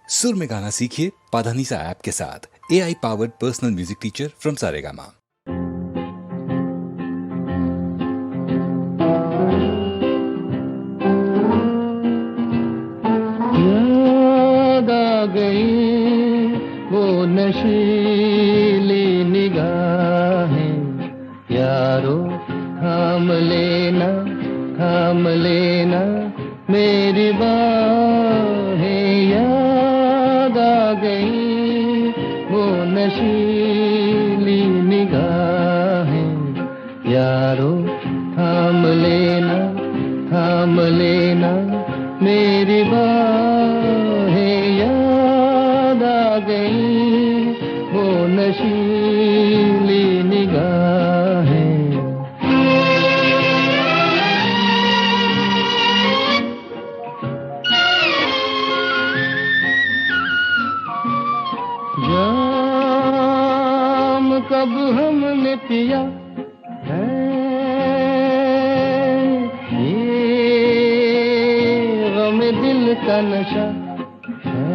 सुर में गाना सीखिए पाधानीसा ऐप के साथ। AI powered personal music teacher from Saregama. याद आ गई वो नशीली निगाहें, यारो थाम लेना मेरी बाहें। याद आ गई वो नशीली निगाहें, यारो थाम लेना मेरी बाहें। याद आ गई वो नशीली निगाहें। जाम कब हमने पिया है, ये गम दिल का नशा है।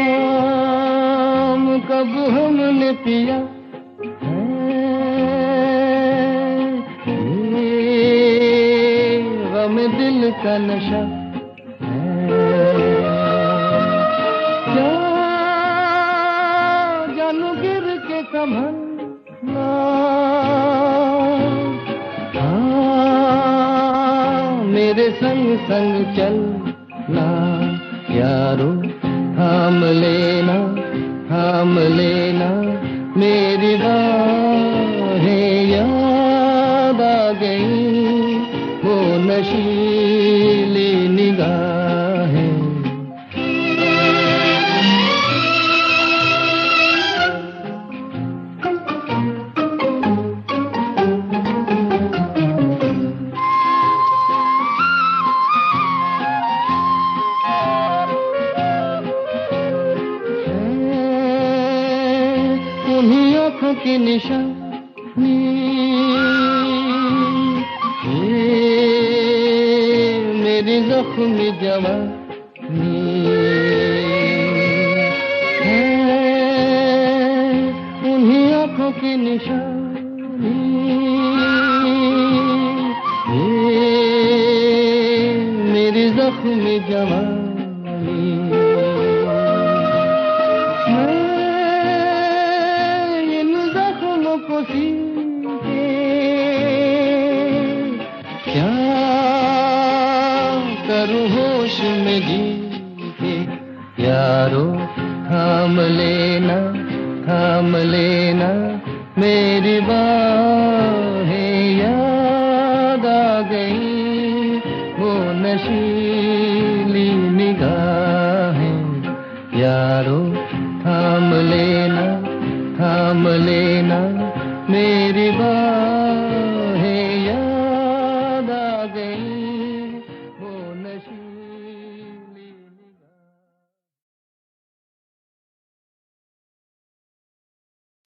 जाम कब हमने पिया है, ये गम दिल का नशा है। जानू गिर के संभलना, मेरे संग संग चलना, यारो थाम लेना मेरी बाहें। याद आ गई वो नशीली निगाहें। उन्हीं आँखों की निशानी, मेरी ज़ख्मी जवानी है। उन्हीं आँखों की निशानी, मेरी ज़ख्मी जवानी। को सीखे क्या करूं होश में जी के, यारो थाम लेना मेरी बाहें। याद आ गई वो नशीली निगाहें, यारो थाम लेना मेरी बात।